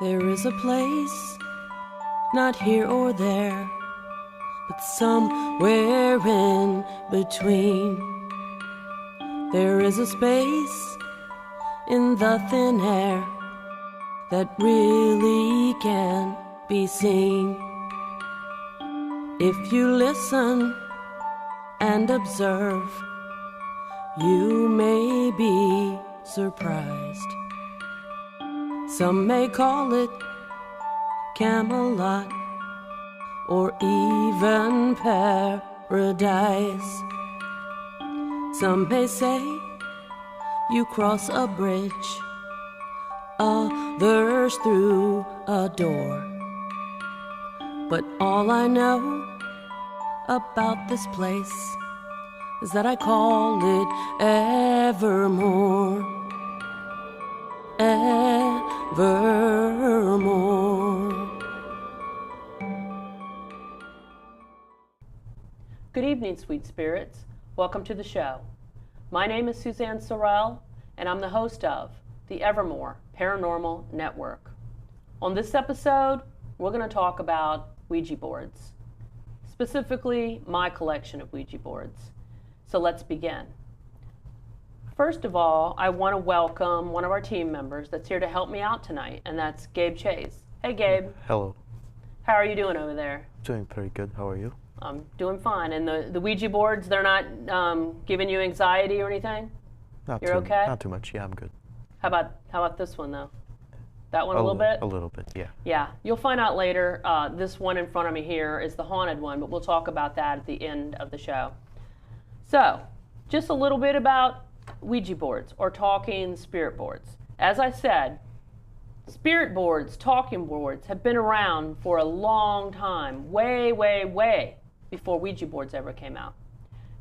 There is a place, not here or there, but somewhere in between. There is a space in the thin air that really can't be seen. If you listen and observe, you may be surprised. Some may call it Camelot or even paradise. Some may say you cross a bridge, others through a door. But all I know about this place is that I call it Evermore. Evermore. Good evening, sweet spirits. Welcome to the show. My name is Suzanne Sorrell, and I'm the host of the Evermore Paranormal Network. On this episode, we're going to talk about Ouija boards, specifically my collection of Ouija boards. So let's begin. First of all, I want to welcome one of our team members that's here to help me out tonight, and that's Gabe Chase. Hey, Gabe. Hello. How are you doing over there? Doing pretty good. How are you? I'm doing fine. And the Ouija boards, they're not giving you anxiety or anything? You're okay? Not too much. Yeah, I'm good. How about this one, though? That one a little bit? A little bit, yeah. Yeah. You'll find out later. This one in front of me here is the haunted one, but we'll talk about that at the end of the show. So, just a little bit about Ouija boards or talking spirit boards. As I said, spirit boards, talking boards have been around for a long time, way, way, way before Ouija boards ever came out.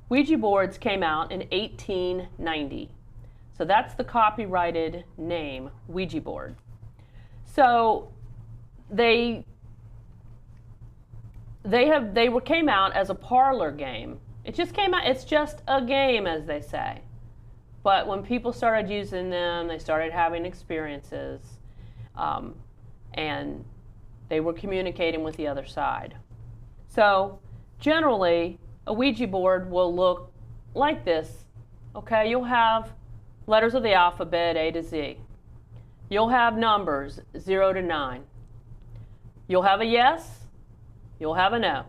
Ouija boards came out in 1890. So that's the copyrighted name, Ouija board. So they came out as a parlor game. It just came out, it's just a game, as they say. But when people started using them, they started having experiences, and they were communicating with the other side. So generally, a Ouija board will look like this. Okay, you'll have letters of the alphabet, A to Z. You'll have numbers, 0 to 9. You'll have a yes, you'll have a no.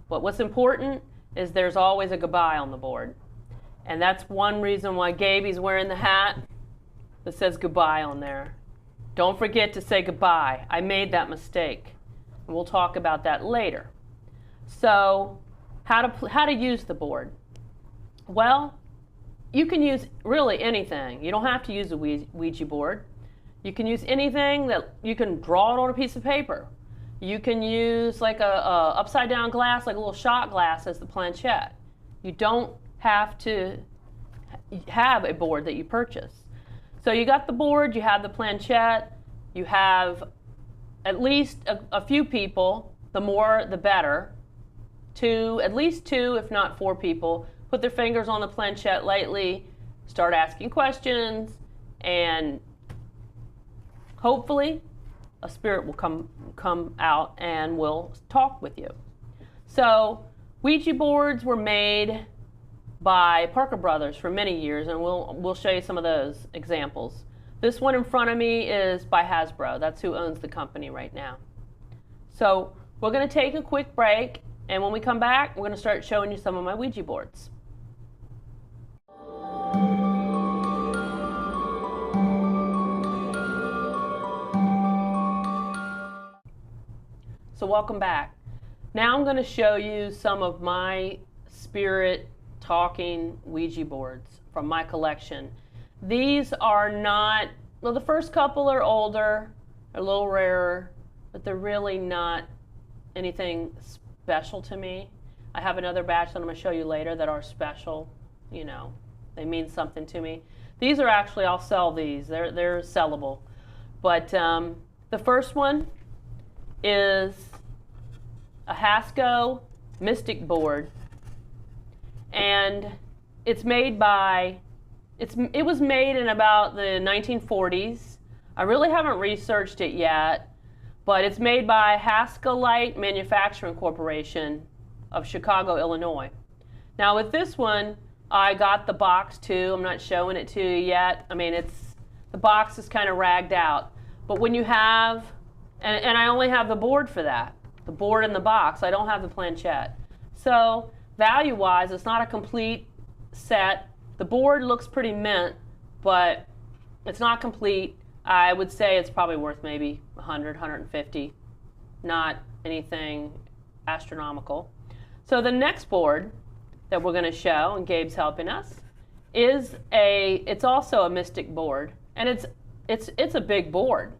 But what's important is there's always a goodbye on the board. And that's one reason why Gaby's wearing the hat that says goodbye on there. Don't forget to say goodbye. I made that mistake. And we'll talk about that later. So, how to use the board? Well, you can use really anything. You don't have to use a Ouija board. You can use anything that you can draw it on a piece of paper. You can use like a upside down glass, like a little shot glass as the planchette. You don't have to have a board that you purchase. So you got the board, you have the planchette, you have at least a few people, the more the better. At least two, if not 4 people, put their fingers on the planchette lightly, start asking questions, and hopefully a spirit will come out and will talk with you. So Ouija boards were made by Parker Brothers for many years, and we'll show you some of those examples. This one in front of me is by Hasbro. That's who owns the company right now. So we're going to take a quick break, and when we come back, we're going to start showing you some of my Ouija boards. So welcome back. Now I'm going to show you some of my spirit talking Ouija boards from my collection. These are not, well, the first couple are older, they're a little rarer, but they're really not anything special to me. I have another batch that I'm going to show you later that are special. You know, they mean something to me. These are actually, I'll sell these. They're sellable. But the first one is a Hasco Mystic board, and it's made by, it was made in about the 1940s. I really haven't researched it yet, but it's made by Haskellite Manufacturing Corporation of Chicago, Illinois. Now with this one, I got the box too. I'm not showing it to you yet. I mean, the box is kind of ragged out. But when you have, and I only have the board for that, the board and the box. I don't have the planchette. So value-wise, it's not a complete set. The board looks pretty mint, but it's not complete. I would say it's probably worth maybe 100, 150, not anything astronomical. So the next board that we're going to show, and Gabe's helping us, is it's also a mystic board, and it's a big board,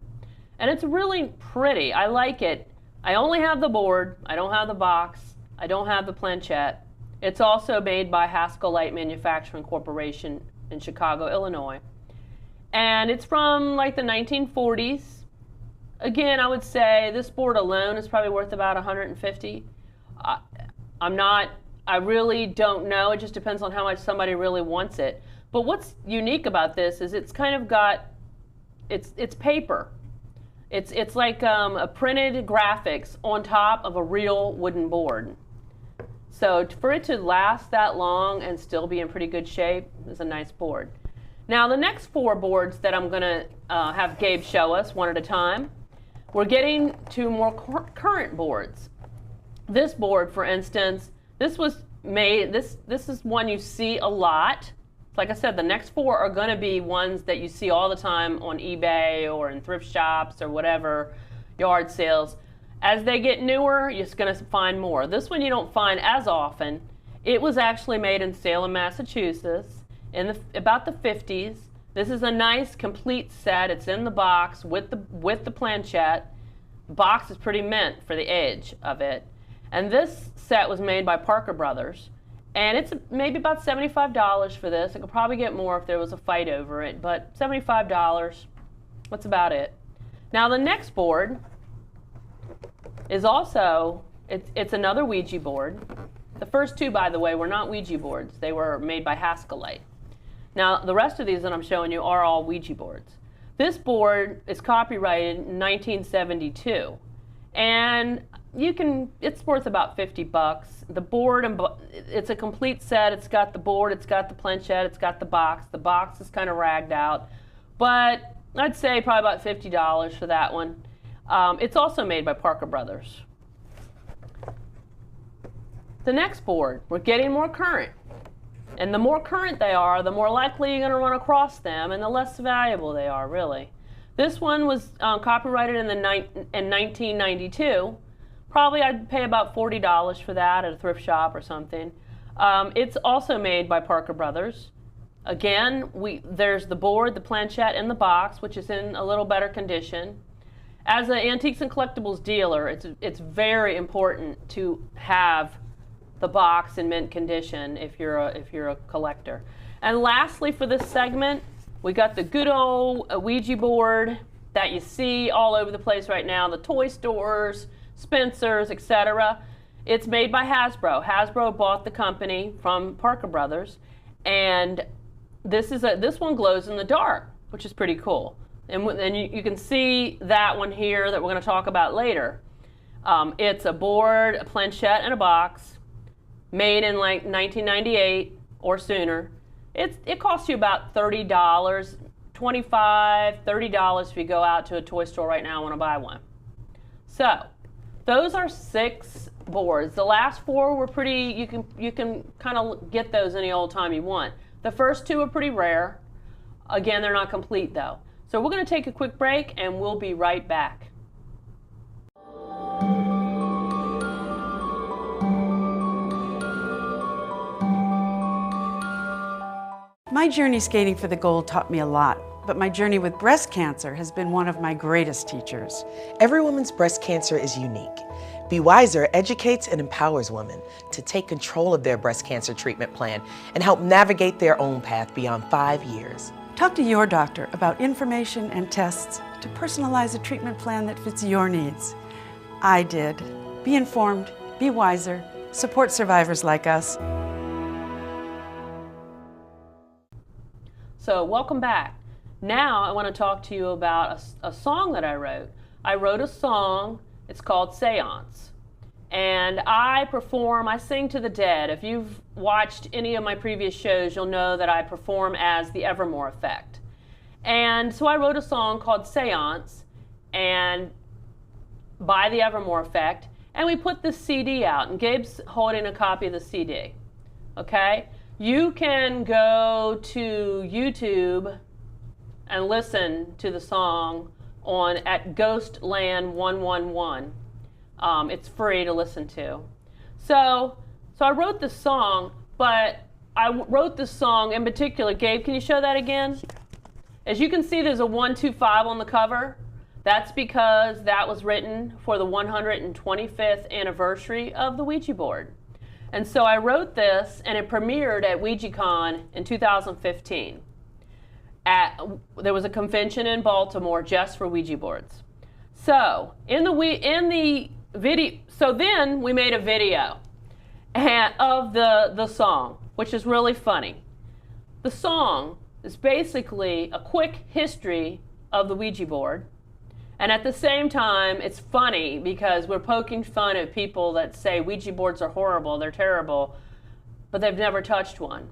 and it's really pretty. I like it. I only have the board. I don't have the box. I don't have the planchette. It's also made by Haskellite Manufacturing Corporation in Chicago, Illinois. And it's from like the 1940s. Again, I would say this board alone is probably worth about 150. I really don't know. It just depends on how much somebody really wants it. But what's unique about this is it's kind of got, it's paper. It's like a printed graphics on top of a real wooden board. So for it to last that long and still be in pretty good shape is a nice board. Now the next 4 boards that I'm going to have Gabe show us one at a time, we're getting to more current boards. This board, for instance, this was made, this is one you see a lot. Like I said, the next 4 are going to be ones that you see all the time on eBay or in thrift shops or whatever, yard sales. As they get newer, you're just going to find more. This one you don't find as often. It was actually made in Salem, Massachusetts in about the 50s. This is a nice complete set. It's in the box with the planchette. The box is pretty mint for the edge of it. And this set was made by Parker Brothers. And it's maybe about $75 for this. I could probably get more if there was a fight over it, but $75, that's about it. Now the next board is also, it's another Ouija board. The first 2, by the way, were not Ouija boards. They were made by Haskellite. Now the rest of these that I'm showing you are all Ouija boards. This board is copyrighted in 1972. And it's worth about $50. The board, it's a complete set. It's got the board, it's got the planchette, it's got the box. The box is kind of ragged out, but I'd say probably about $50 for that one. It's also made by Parker Brothers. The next board, we're getting more current. And the more current they are, the more likely you're going to run across them, and the less valuable they are, really. This one was copyrighted in 1992. Probably I'd pay about $40 for that at a thrift shop or something. It's also made by Parker Brothers. Again, there's the board, the planchette, and the box, which is in a little better condition. As an antiques and collectibles dealer, it's very important to have the box in mint condition if you're a collector. And lastly, for this segment, we got the good old Ouija board that you see all over the place right now, the toy stores, Spencer's, etc. It's made by Hasbro. Hasbro bought the company from Parker Brothers, and this one glows in the dark, which is pretty cool. And you can see that one here that we're going to talk about later. It's a board, a planchette, and a box, made in like 1998 or sooner. It costs you about $30, $25, $30 if you go out to a toy store right now and want to buy one. So those are 6 boards. The last 4 were pretty, you can kind of get those any old time you want. The first 2 are pretty rare. Again, they're not complete though. So we're going to take a quick break and we'll be right back. My journey skating for the gold taught me a lot, but my journey with breast cancer has been one of my greatest teachers. Every woman's breast cancer is unique. Be Wiser educates and empowers women to take control of their breast cancer treatment plan and help navigate their own path beyond 5 years. Talk to your doctor about information and tests to personalize a treatment plan that fits your needs. I did. Be informed, be wiser, support survivors like us. So welcome back. Now I want to talk to you about a song that I wrote. I wrote a song, it's called Seance. And I sing to the dead. If you've watched any of my previous shows, you'll know that I perform as the Evermore effect. And so I wrote a song called Seance and by the Evermore effect, and we put this CD out, and Gabe's holding a copy of the CD. Okay? You can go to YouTube and listen to the song at Ghostland 111. It's free to listen to. So I wrote this song, but I wrote this song in particular. Gabe, can you show that again? As you can see, there's a 125 on the cover. That's because that was written for the 125th anniversary of the Ouija board. And so I wrote this, and it premiered at WouijaCon in 2015. There was a convention in Baltimore just for Ouija boards. So in the video, so then we made a video of the song, which is really funny. The song is basically a quick history of the Ouija board, and at the same time it's funny because we're poking fun at people that say Ouija boards are horrible, they're terrible, but they've never touched one.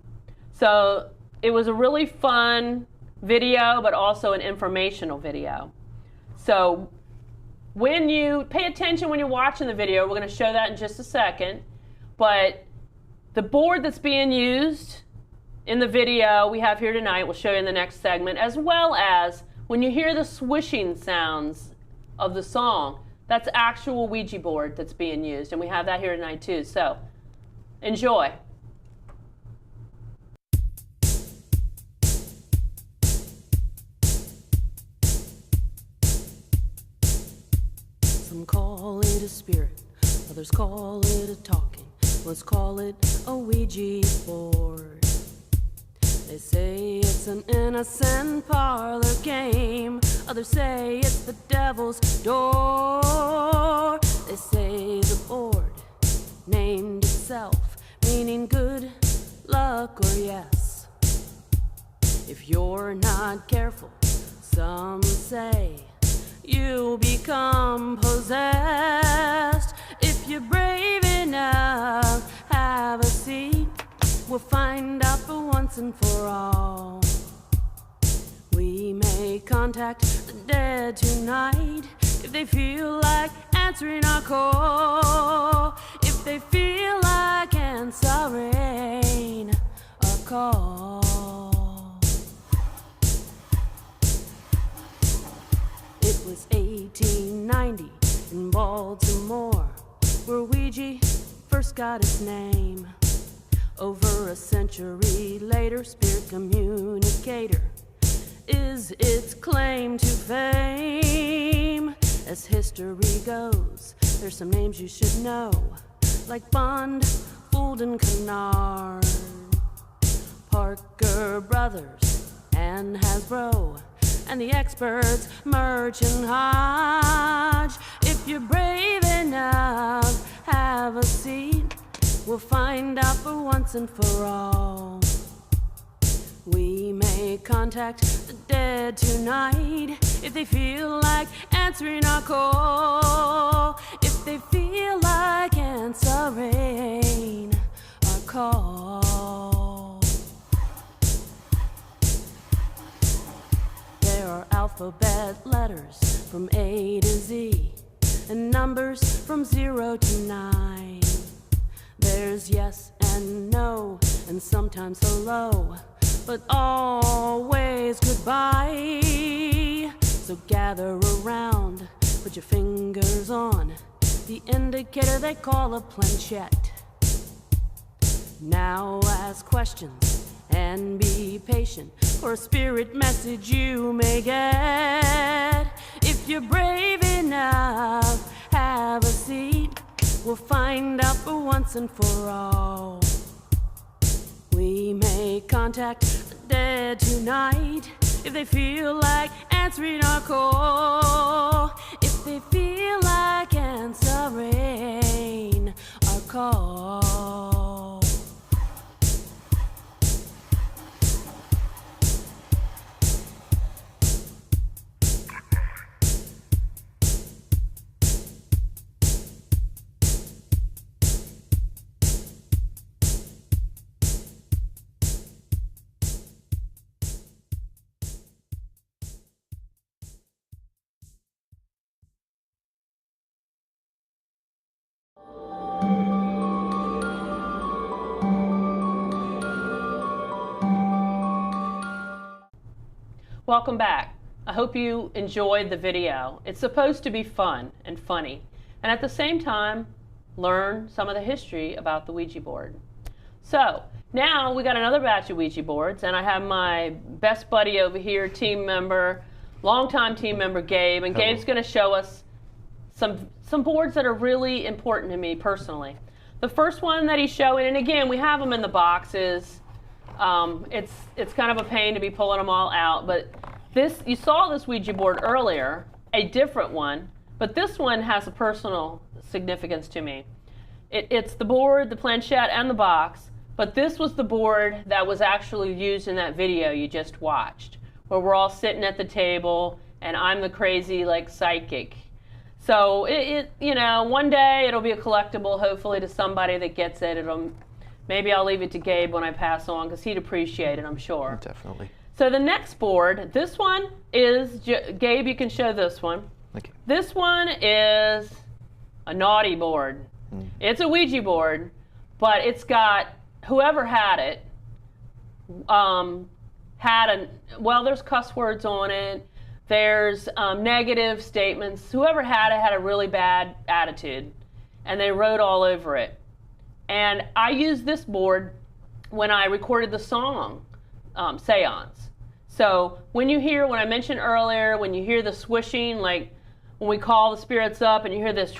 So it was a really fun video, but also an informational video. So when you pay attention when you're watching the video, we're going to show that in just a second, but the board that's being used in the video we have here tonight, we'll show you in the next segment, as well as when you hear the swishing sounds of the song, that's actual Ouija board that's being used, and we have that here tonight too. So enjoy. Some call it a spirit, others call it a talking. Let's call it a Ouija board. They say it's an innocent parlor game. Others say it's the devil's door. They say the board named itself, meaning good luck or yes. If you're not careful, some say you'll become possessed. If you're brave enough, have a seat. We'll find out for once and for all. We may contact the dead tonight if they feel like answering our call. If they feel like answering our call. It was 1890 in Baltimore where Ouija first got its name. Over a century later, spirit communicator is its claim to fame. As history goes, there's some names you should know, like Bond, Gould and Kennard, Parker Brothers, and Hasbro, and the experts Murch and Hodge. If you're brave enough, have a seat. We'll find out for once and for all. We may contact the dead tonight if they feel like answering our call. If they feel like answering our call. There are alphabet letters from A to Z and numbers from 0 to 9. There's yes and no, and sometimes hello, but always goodbye. So gather around, put your fingers on the indicator they call a planchette. Now ask questions and be patient for a spirit message you may get. If you're brave enough, have a seat. We'll find out for once and for all. We may contact the dead tonight if they feel like answering our call. If they feel like answering our call. Welcome back. I hope you enjoyed the video. It's supposed to be fun and funny, and at the same time, learn some of the history about the Ouija board. So, now we got another batch of Ouija boards, and I have my best buddy over here, team member, longtime team member Gabe, and Hello. Gabe's going to show us some boards that are really important to me personally. The first one that he's showing, and again, we have them in the boxes. It's kind of a pain to be pulling them all out, but you saw this Ouija board earlier, a different one, but this one has a personal significance to me. It's the board, the planchette, and the box, but this was the board that was actually used in that video you just watched, where we're all sitting at the table, and I'm the crazy, like, psychic. So, you know, one day it'll be a collectible, hopefully, to somebody that gets it. Maybe I'll leave it to Gabe when I pass on, because he'd appreciate it, I'm sure. Definitely. So the next board, this one is, Gabe, you can show this one. Okay. This one is a naughty board. It's a Ouija board, but it's got, whoever had it, well, there's cuss words on it. There's negative statements. Whoever had it had a really bad attitude, and they wrote all over it. And I used this board when I recorded the song, Seance. So when I mentioned earlier, when you hear the swishing, like when we call the spirits up and you hear this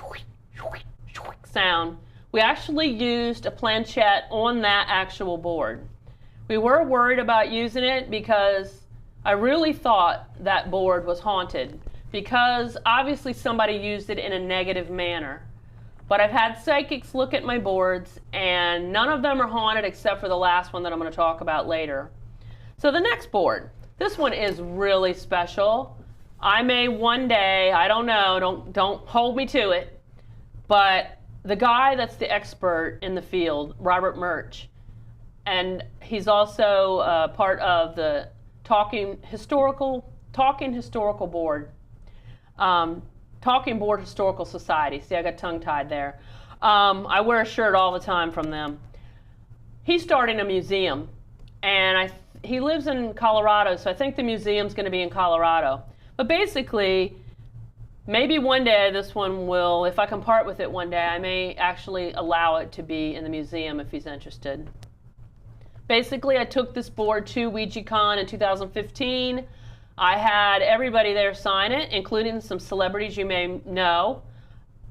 sound, we actually used a planchette on that actual board. We were worried about using it because I really thought that board was haunted, because obviously somebody used it in a negative manner. But I've had psychics look at my boards, and none of them are haunted except for the last one that I'm going to talk about later. So the next board, this one is really special. I may one day, I don't know, don't hold me to it, but the guy that's the expert in the field, Robert Murch, and he's also part of the Talking Historical Board. Talking Board Historical Society. See, I got tongue-tied there. I wear a shirt all the time from them. He's starting a museum, and he lives in Colorado, so I think the museum's going to be in Colorado. But basically, maybe one day this one will, if I can part with it one day, I may actually allow it to be in the museum if he's interested. Basically, I took this board to OuijaCon in 2015. I had everybody there sign it, including some celebrities you may know.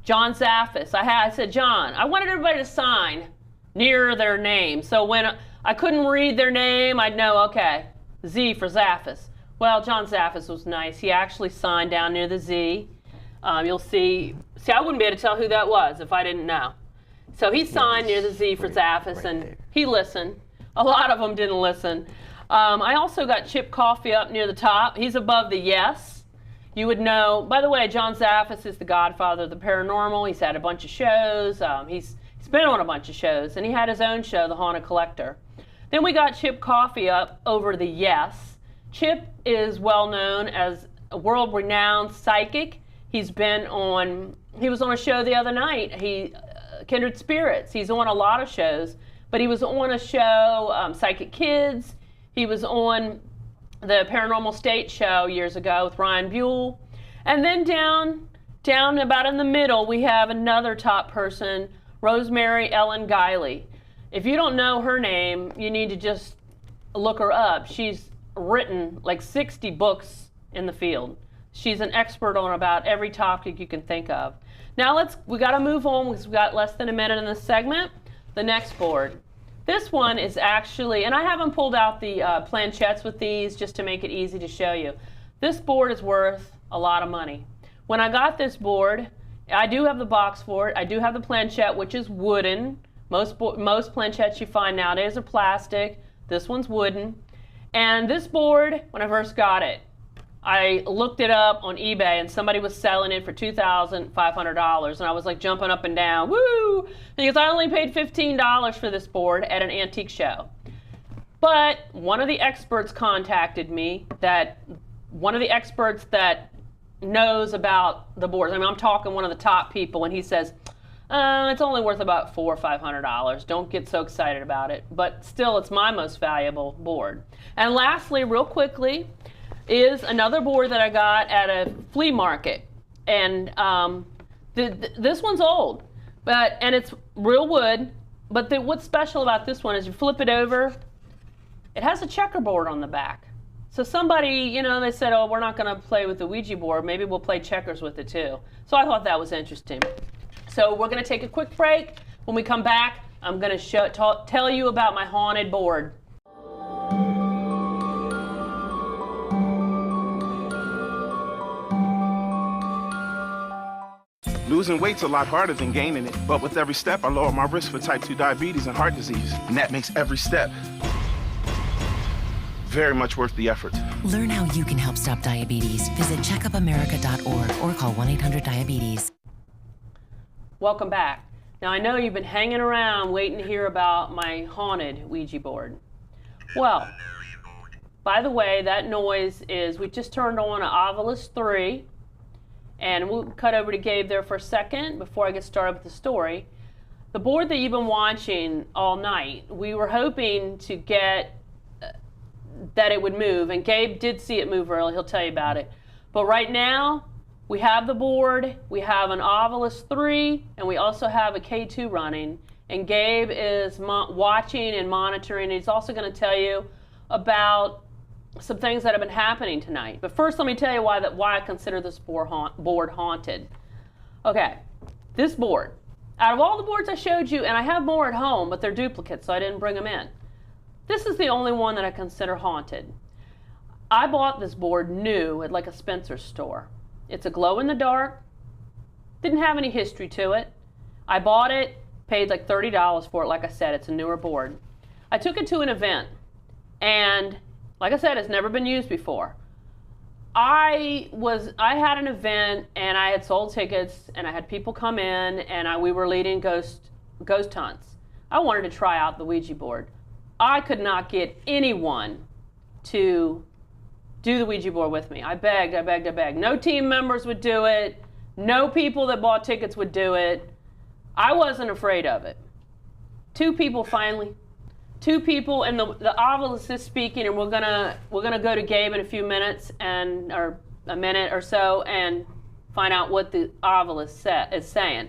John Zaffis. I said, John, I wanted everybody to sign near their name. So when I couldn't read their name, I'd know, okay, Z for Zaffis. Well, John Zaffis was nice. He actually signed down near the Z. You'll see, I wouldn't be able to tell who that was if I didn't know. So he signed near the Z for Zaffis, and he listened. A lot of them didn't listen. I also got Chip Coffey up near the top. He's above the yes. You would know, by the way, John Zaffis is the godfather of the paranormal. He's had a bunch of shows. He's been on a bunch of shows, and he had his own show, The Haunted Collector. Then we got Chip Coffey up over the yes. Chip is well known as a world-renowned psychic. He was on a show the other night, Kindred Spirits. He's on a lot of shows, but he was on a show, Psychic Kids. He was on the Paranormal State show years ago with Ryan Buell. And then down about in the middle, we have another top person, Rosemary Ellen Guiley. If you don't know her name, you need to just look her up. She's written like 60 books in the field. She's an expert on about every topic you can think of. Now we got to move on because we've got less than a minute in this segment. The next board. This one is actually, and I haven't pulled out the planchettes with these just to make it easy to show you. This board is worth a lot of money. When I got this board, I do have the box for it. I do have the planchette, which is wooden. Most planchettes you find nowadays are plastic. This one's wooden. And this board, when I first got it, I looked it up on eBay and somebody was selling it for $2,500, and I was like jumping up and down, woo, because I only paid $15 for this board at an antique show. But one of the experts contacted me, one of the experts that knows about the boards. I mean, I'm talking one of the top people, and he says, it's only worth about $400 or $500. Don't get so excited about it. But still, it's my most valuable board. And lastly, real quickly, is another board that I got at a flea market. And this one's old, and it's real wood. But what's special about this one is you flip it over, it has a checkerboard on the back. So somebody, they said, oh, we're not going to play with the Ouija board. Maybe we'll play checkers with it too. So I thought that was interesting. So we're going to take a quick break. When we come back, I'm going to tell you about my haunted board. Losing weight's a lot harder than gaining it, but with every step, I lower my risk for type 2 diabetes and heart disease, and that makes every step very much worth the effort. Learn how you can help stop diabetes. Visit checkupamerica.org or call 1-800-DIABETES. Welcome back. Now, I know you've been hanging around waiting to hear about my haunted Ouija board. Well, by the way, that noise is, we just turned on an Ovilus 3. And we'll cut over to Gabe there for a second before I get started with the story. The board that you've been watching all night, we were hoping to get that it would move, and Gabe did see it move early. He'll tell you about it. But right now, we have the board, we have an Ovilus 3, and we also have a K2 running. And Gabe is watching and monitoring. And he's also going to tell you about some things that have been happening tonight. But first, let me tell you why I consider this board haunted. Okay, this board. Out of all the boards I showed you, and I have more at home, but they're duplicates, so I didn't bring them in. This is the only one that I consider haunted. I bought this board new at like a Spencer's store. It's a glow-in-the-dark. Didn't have any history to it. I bought it, paid like $30 for it. Like I said, it's a newer board. I took it to an event, and like I said, it's never been used before. I had an event, and I had sold tickets, and I had people come in, and we were leading ghost hunts. I wanted to try out the Ouija board. I could not get anyone to do the Ouija board with me. I begged. No team members would do it. No people that bought tickets would do it. I wasn't afraid of it. Two people, and the Ovilus is speaking, and we're gonna go to Gabe in a few minutes, or a minute or so, and find out what the Ovilus is saying.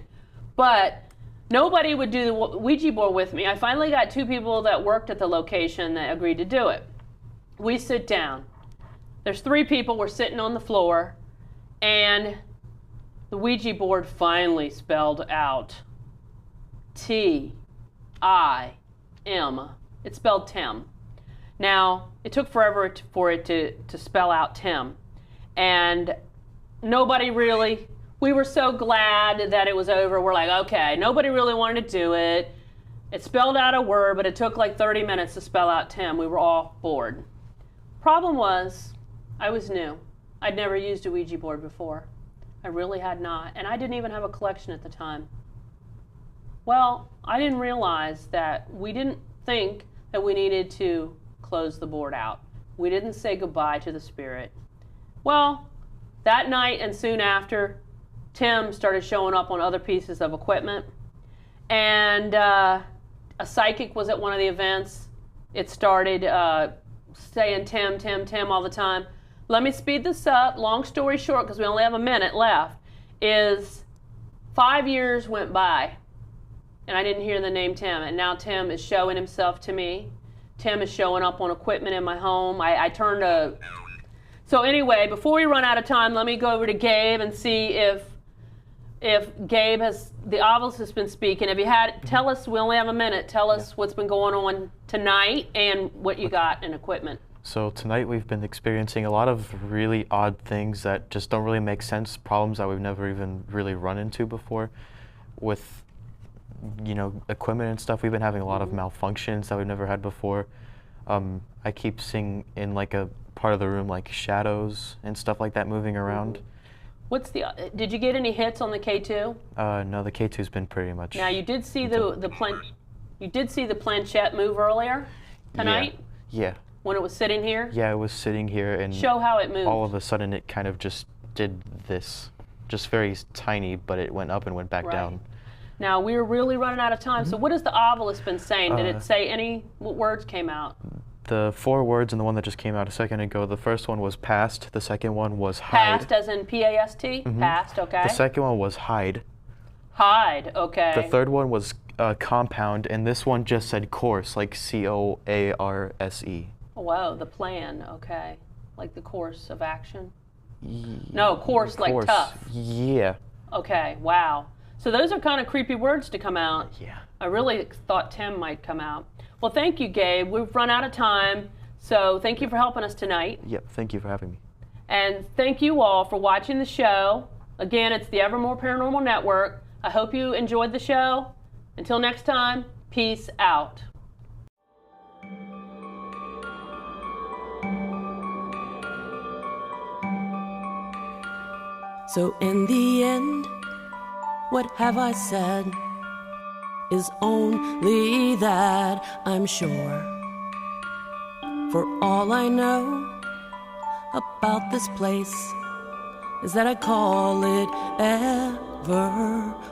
But nobody would do the Ouija board with me. I finally got two people that worked at the location that agreed to do it. We sit down. There's three people. We're sitting on the floor, and the Ouija board finally spelled out T-I-M. It spelled Tim. Now, it took forever for it to spell out Tim. And nobody really, we were so glad that it was over. We're like, okay, nobody really wanted to do it. It spelled out a word, but it took like 30 minutes to spell out Tim. We were all bored. Problem was, I was new. I'd never used a Ouija board before. I really had not. And I didn't even have a collection at the time. Well, I didn't realize that we didn't think that we needed to close the board out. We didn't say goodbye to the spirit. Well, that night and soon after, Tim started showing up on other pieces of equipment. And a psychic was at one of the events. It started saying Tim, Tim, Tim all the time. Let me speed this up. Long story short, because we only have a minute left, is 5 years went by. And I didn't hear the name Tim. And now Tim is showing himself to me. Tim is showing up on equipment in my home. I turned a... So anyway, before we run out of time, let me go over to Gabe and see if Gabe has... The Ovilus has been speaking. If you had... Tell us, we only have a minute. Tell us what's been going on tonight and what you got in equipment. So tonight we've been experiencing a lot of really odd things that just don't really make sense, problems that we've never even really run into before with... equipment and stuff. We've been having a lot of malfunctions that we've never had before. I keep seeing in like a part of the room like shadows and stuff like that moving around. What's the? Did you get any hits on the K2? No, the K2's been pretty much. Now you did see you did see the planchette move earlier tonight? Yeah. When it was sitting here? Yeah, it was sitting here, and show how it moved. All of a sudden it kind of just did this, just very tiny, but it went up and went back down. Now, we're really running out of time, so what has the Ovilus been saying? Did it say what words came out? The 4 words and the one that just came out a second ago, the first one was past, the second one was hide. Past as in P-A-S-T? Past, okay. The second one was hide. Hide, okay. The third one was compound, and this one just said course, like C-O-A-R-S-E. Oh, wow, the plan, okay. Like the course of action? No, course like tough. Yeah. Okay, wow. So those are kind of creepy words to come out. Yeah. I really thought Tim might come out. Well, thank you, Gabe. We've run out of time, so thank you for helping us tonight. Yep, thank you for having me. And thank you all for watching the show. Again, it's the Evermore Paranormal Network. I hope you enjoyed the show. Until next time, peace out. So in the end, what have I said is only that I'm sure. For all I know about this place is that I call it Evermore.